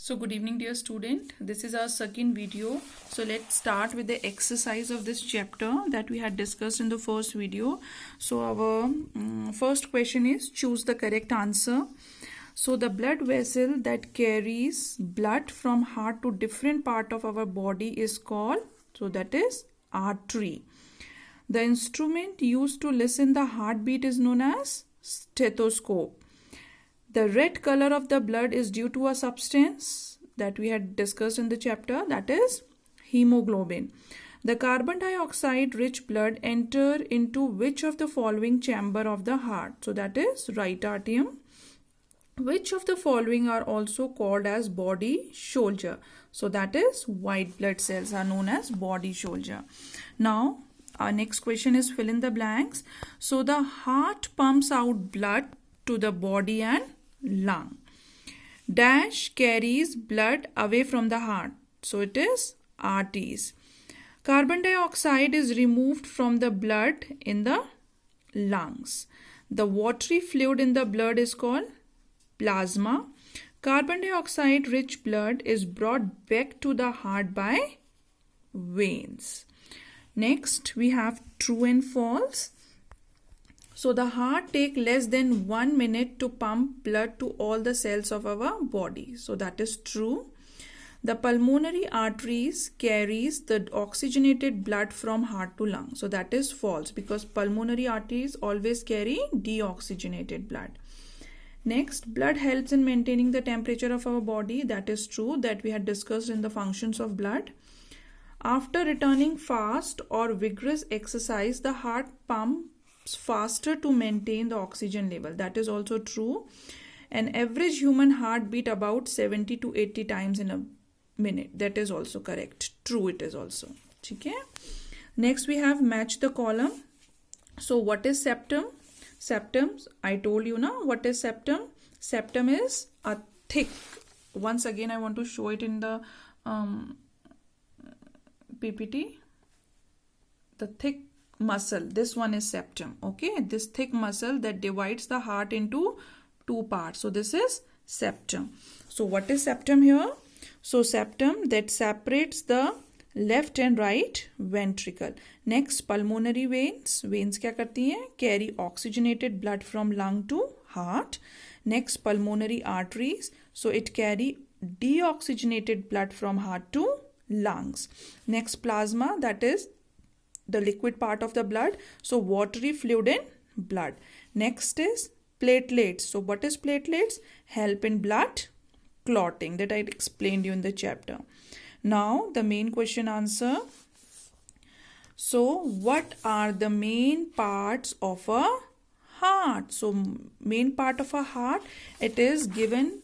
So good evening dear student, this is our second video. So let's start with the exercise of this chapter that we had discussed in the first video. So our first question is choose the correct answer. So the blood vessel that carries blood from heart to different part of our body is called, so that is artery. The instrument used to listen the heartbeat is known as stethoscope. The red color of the blood is due to a substance that we had discussed in the chapter, that is hemoglobin. The carbon dioxide rich blood enter into which of the following chamber of the heart? So that is right atrium. Which of the following are also called as body soldier? So that is white blood cells are known as body soldier. Now our next question is fill in the blanks. So the heart pumps out blood to the body and lung. Dash carries blood away from the heart. So it is arteries. Carbon dioxide is removed from the blood in the lungs. The watery fluid in the blood is called plasma. Carbon dioxide rich blood is brought back to the heart by veins. Next we have true and false. So the heart takes less than 1 minute to pump blood to all the cells of our body. So that is true. The pulmonary arteries carries the oxygenated blood from heart to lung. So that is false because pulmonary arteries always carry deoxygenated blood. Next, blood helps in maintaining the temperature of our body. That is true, that we had discussed in the functions of blood. After returning fast or vigorous exercise, the heart pumps faster to maintain the oxygen level. That is also true. An average human heart beat about 70 to 80 times in a minute. That is also correct. True it is also. Okay. Next we have match the column. So what is septum? Septums, I told you now what is septum. Septum is a thick. Once again I want to show it in the PPT. The thick muscle, this one is septum. Okay, this thick muscle that divides the heart into two parts. So this is septum. So what is septum here? So septum that separates the left and right ventricle. Next, pulmonary veins. Veins क्या करती हैं? Carry oxygenated blood from lung to heart. Next, pulmonary arteries. So it carry deoxygenated blood from heart to lungs. Next, plasma, that is the liquid part of the blood. So watery fluid in blood. Next is platelets. So what is platelets? Help in blood clotting, that I explained you in the chapter. Now the main question answer. So what are the main parts of a heart? So main part of a heart, it is given,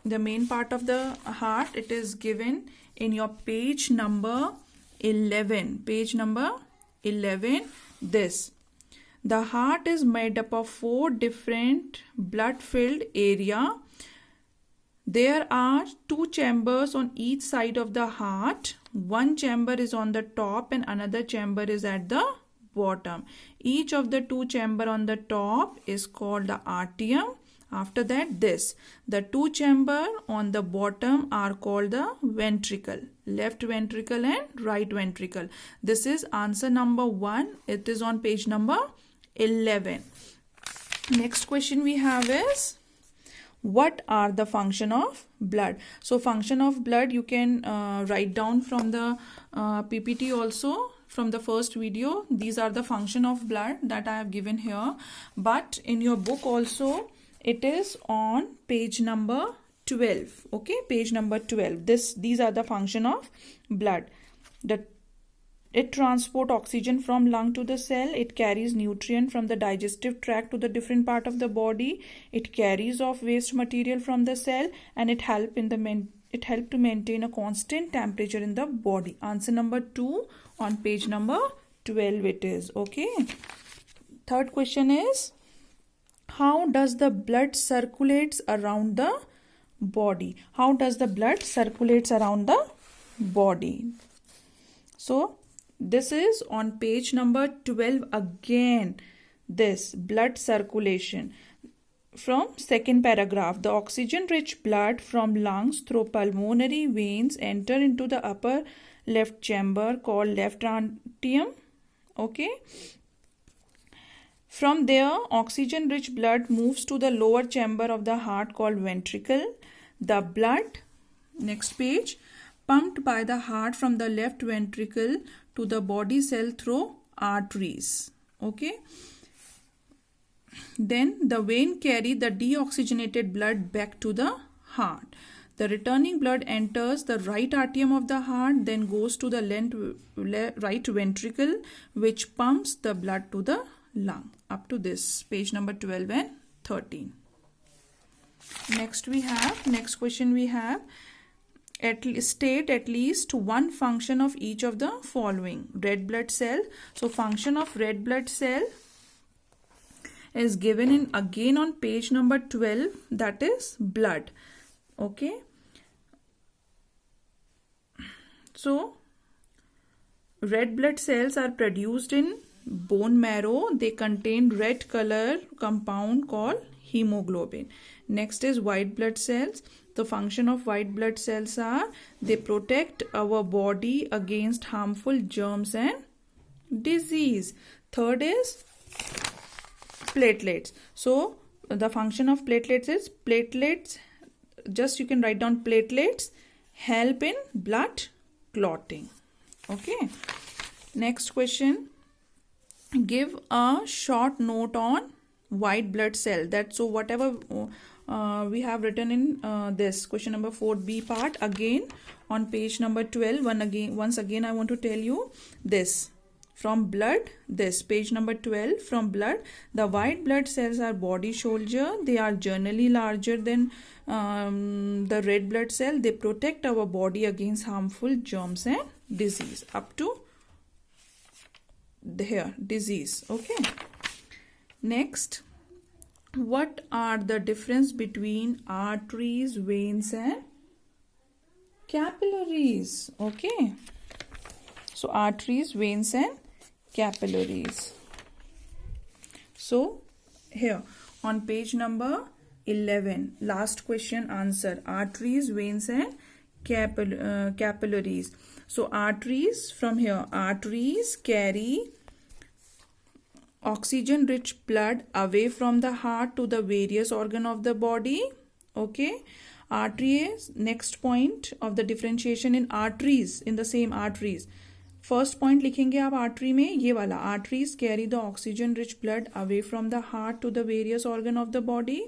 the main part of the heart, it is given in your page number 11. Page number 11. This. The heart is made up of 4 different blood-filled area. There are 2 chambers on each side of the heart. One chamber is on the top and another chamber is at the bottom. Each of the 2 chamber on the top is called the atrium. After that, this. The 2 chamber on the bottom are called the ventricle. Left ventricle and right ventricle. This is answer number 1. It is on page number 11. Next question we have is, what are the function of blood? So function of blood you can write down from the PPT also, from the first video. These are the function of blood that I have given here. But in your book also, it is on page number 12. Okay, page number 12. These are the function of blood. It transports oxygen from lung to the cell. It carries nutrient from the digestive tract to the different part of the body. It carries off waste material from the cell, and it help to maintain a constant temperature in the body. Answer number 2 on page number 12 it is. Okay. Third question is, how does the blood circulates around the body? How does the blood circulates around the body? So this is on page number 12 again. This blood circulation. from second paragraph, the oxygen rich blood from lungs through pulmonary veins enter into the upper left chamber called left atrium. Okay. From there, oxygen rich blood moves to the lower chamber of the heart called ventricle. The blood, next page, pumped by the heart from the left ventricle to the body cell through arteries. Okay. Then the vein carry the deoxygenated blood back to the heart. The returning blood enters the right atrium of the heart, then goes to the right ventricle, which pumps the blood to the lung. Up to this, page number 12 and 13. Next question we have, state at least one function of each of the following. Red blood cell. So function of red blood cell is given in again on page number 12, that is blood. Okay. So red blood cells are produced in bone marrow. They contain red color compound called hemoglobin. Next is white blood cells. The function of white blood cells are they protect our body against harmful germs and disease. Third is platelets. So the function of platelets is just you can write down platelets help in blood clotting. Okay. Next question, give a short note on white blood cell. That so whatever we have written in this question number 4b part, again on page number 12, once again I want to tell you this. From blood, this page number 12, from blood, the white blood cells are body soldier. They are generally larger than the red blood cell. They protect our body against harmful germs and disease. Up to here, disease. Okay. Next, what are the difference between arteries, veins and capillaries? Okay. So arteries, veins and capillaries. So here on page number 11, last question answer, arteries, veins and capillaries. So arteries, from here, arteries carry oxygen rich blood away from the heart to the various organ of the body. Okay. Arteries, next point of the differentiation in arteries, in the same arteries. First point लिखेंगे आप artery में, ये वाला, arteries carry the oxygen rich blood away from the heart to the various organ of the body.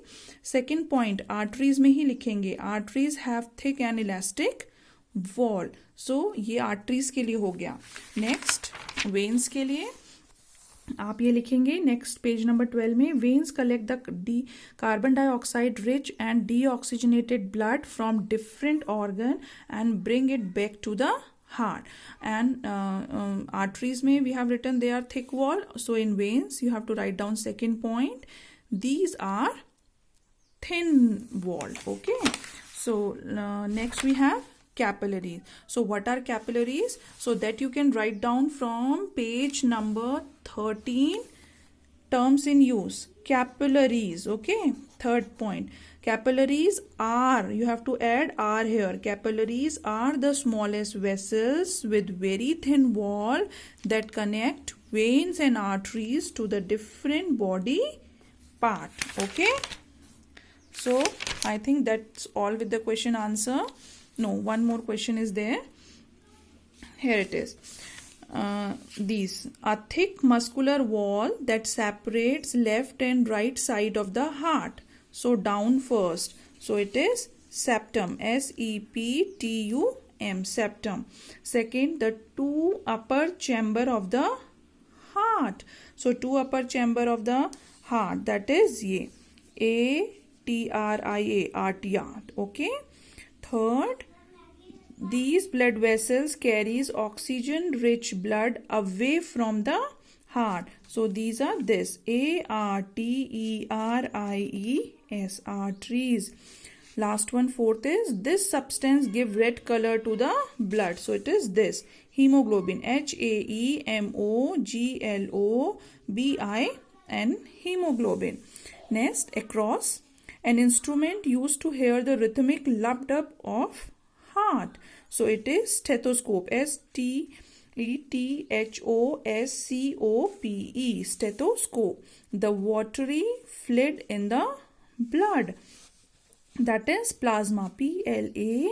Second point arteries में ही लिखेंगे, arteries have thick and elastic wall. So ये arteries के लिए हो गया. नेक्स्ट वेन्स के लिए आप ये लिखेंगे नेक्स्ट पेज नंबर 12 में, veins collect the carbon dioxide rich and deoxygenated blood from different organ and bring it back to the heart. And arteries may we have written they are thick wall. So in veins you have to write down second point, these are thin wall. Okay. So next we have capillaries. So what are capillaries? So that you can write down from page number 13, terms in use. Capillaries. Okay. Third point, capillaries are, you have to add R here, capillaries are the smallest vessels with very thin wall that connect veins and arteries to the different body part. Okay. So I think that's all with the question answer. No, one more question is there. Here it is. These, a thick muscular wall that separates left and right side of the heart. So down first. So it is septum. S-E-P-T-U-M. Septum. Second, the two upper chamber of the heart. So two upper chamber of the heart. That is ye. A-T-R-I-A. Arteria. Okay. Third, these blood vessels carries oxygen rich blood away from the heart. So these are this, A-R-T-E-R-I-E-S, arteries. Last one, fourth is, this substance give red color to the blood. So it is this, hemoglobin, H-A-E-M-O-G-L-O-B-I-N, hemoglobin. Next, across, an instrument used to hear the rhythmic lub-dub of heart. So it is stethoscope. STETHOSCOPE. Stethoscope. The watery fluid in the blood. That is plasma. PLASMA.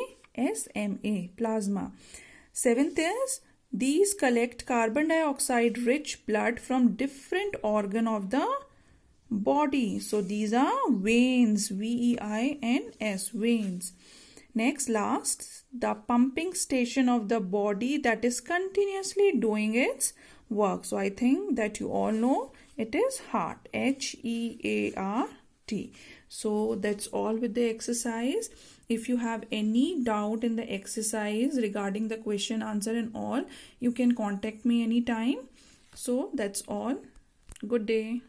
Plasma. Seventh is, these collect carbon dioxide rich blood from different organ of the body. So these are veins. VEINS. Veins. Next, last, the pumping station of the body that is continuously doing its work. So I think that you all know it is heart. HEART. So that's all with the exercise. If you have any doubt in the exercise regarding the question, answer and all, you can contact me anytime. So that's all. Good day.